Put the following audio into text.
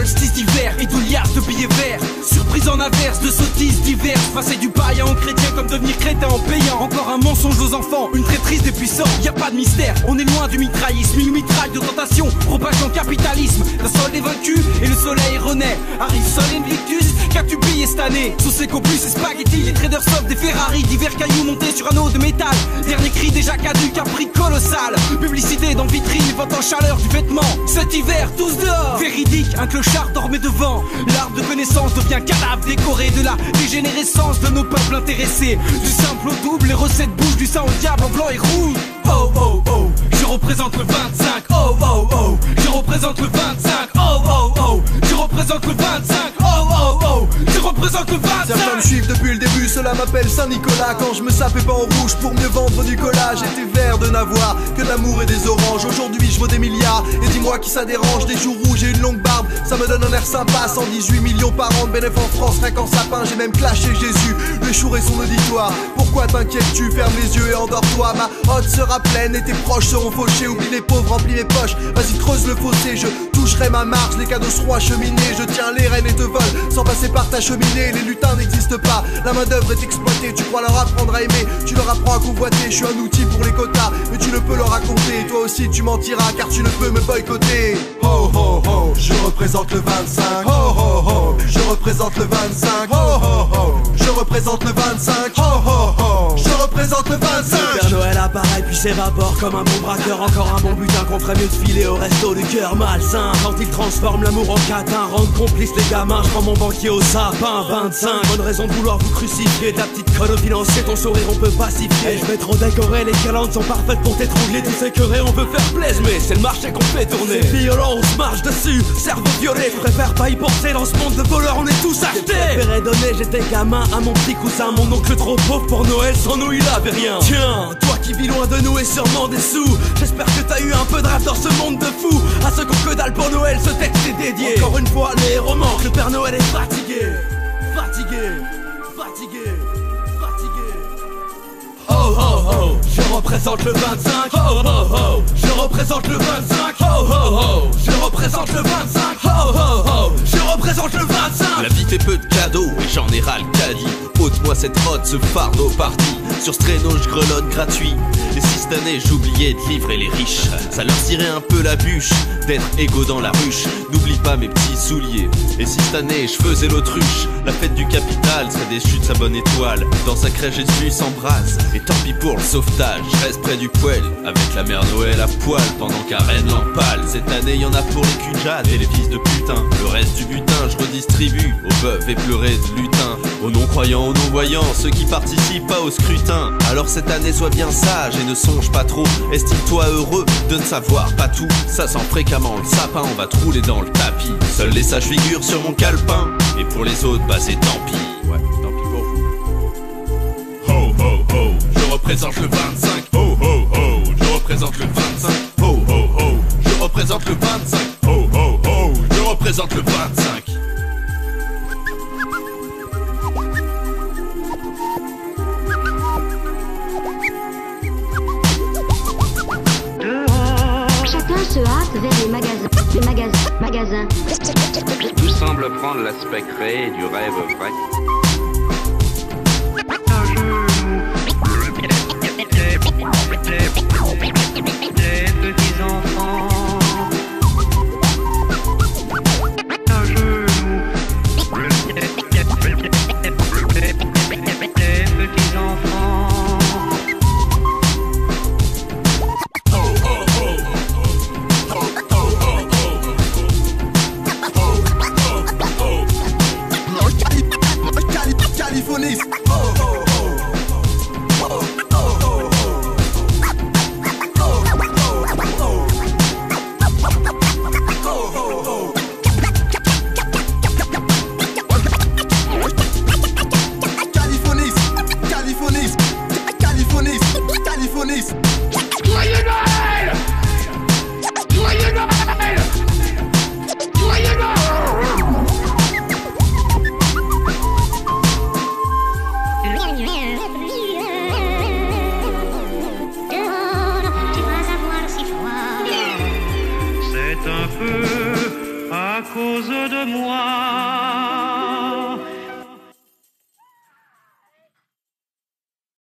solstice d'hiver et de liasses de billets verts. Surprise en averse de sottises diverses. Passer du païen en chrétien comme devenir crétin en payant. Encore un mensonge aux enfants, une traîtrise des puissants. Y a pas de mystère, on est loin du mitraillisme. Une mitraille de tentation, propageant capitalisme. La sol est vaincu et le soleil renaît. Arrive Sol Invictus, qu'as-tu payé cette année? Sauce plus et spaghetti, les traders sauvent des Ferrari. Divers cailloux montés sur un eau de métal. Dernier cri déjà caduc, un prix colossal. Publicité dans vitrine, vente en chaleur du vêtement. Cet hiver, tous dehors. Véridique, un clochard dormait devant. L'arbre de connaissance devient cadavre décoré de la dégénérescence de nos peuples intéressés. Du simple au double, les recettes bougent du sang au diable en blanc et rouge. Oh oh oh, je représente le 25. Oh oh oh, je représente le 25. Oh oh oh, je représente le 25. Oh oh oh, je représente le 25. Certains me suivent depuis le début, cela m'appelle Saint-Nicolas. Quand je me sapais pas en rouge pour mieux vendre du cola, j'étais vert de n'avoir que de l'amour et des oranges. Aujourd'hui je vaux des milliards et dis-moi qui ça dérange. Des joues rouges et une longue barbe, ça me donne un air sympa. 118 millions par an de bénéfices en France, rien qu'en sapin. J'ai même clashé Jésus, le chour et son auditoire. Pourquoi t'inquiètes-tu? Ferme les yeux et endors-toi. Ma hotte sera pleine et tes proches seront fauchés. Oublie les pauvres, remplis mes poches, vas-y creuse le fossé. Je toucherai ma marge, les cadeaux seront acheminés. Je tiens les rênes et te vole sans passer par ta cheminée. Les lutins n'existent pas, la main d'œuvre est exploitée. Tu crois leur apprendre à aimer, tu leur apprends à convoiter. Je suis un outil pour les quotas, mais tu ne peux leur raconter. Toi aussi tu mentiras car tu ne peux me boycotter. Ho ho ho, je représente le 25. Ho ho ho, je représente le 25. Ho ho ho, je représente le 25. Ho ho ho, je représente le 25. Le Père Noël apparaît puis s'évapore comme un bon braqueur. Encore un bon butin qu'on ferait mieux de filer au resto du cœur malsain. Quand il transforme l'amour en catin, rendre complice les gamins. Je prends mon banquier au sapin 25. Bonne raison de vouloir vous crucifier. Ta petite conne au financier, ton sourire on peut pacifier. Et je vais trop décorer, les guirlandes sont parfaites pour t'étrangler. Tous ces querés on veut faire plaisir, mais c'est le marché qu'on fait tourner. C'est violent, on se marche dessus, cerveau violet. Je préfère pas y penser, dans ce monde de voleurs on est tous achetés. J'ai préféré donner, j'étais gamin à mon petit cousin. Mon oncle trop pauvre pour Noël, sans nous il avait rien. Tiens, toi qui vis loin de nous et sûrement des sous, j'espère que t'as eu un peu de rêve dans ce monde de fous. À ceux qu'on que dalle pour Noël, ce texte est dédié. Encore une fois, les héros manquent, le Père Noël est fatigué. Fatigué, fatigué, fatigué. Oh oh oh, je représente le 25. Oh oh oh, je représente le 25. Oh oh oh, je représente le 25. Oh oh oh, je représente le 25. La vie fait peu de cadeaux et j'en ai ras le caddie. Ôte-moi cette mode, ce fardeau parti. Sur ce traîneau je grelotte gratuit. Et si cette année j'oubliais de livrer les riches, ça leur tirait un peu la bûche d'être égaux dans la ruche. N'oublie pas mes petits souliers. Et si cette année je faisais l'autruche, la fête du capital serait déchue de sa bonne étoile. Dans sa crèche Jésus s'embrase, et tant pis pour le sauvetage. Je reste près du poêle, avec la mère Noël à poil, pendant qu'Arène l'empale. Cette année y'en a pour les culs de jade et les fils de putain. Le reste du butin je redistribue aux veuves éplorées de lutin, aux non-croyants, aux non-voyants, ceux qui participent pas au scrutin. Alors cette année sois bien sage et ne songe pas trop. Estime-toi heureux de ne savoir pas tout. Ça sent fréquemment le sapin, on va te rouler dans le tapis. Seuls les sages figurent sur mon calepin, et pour les autres bah c'est tant pis. Ouais, tant pis pour vous. Ho ho ho, je représente le 25. Ho ho ho, je représente le 25. Ho ho ho, je représente le 25. Ho ho ho, je représente le 25. Chacun se hâte vers les magasins. Tout semble prendre l'aspect créé du rêve vrai. Les petits enfants. À cause de moi.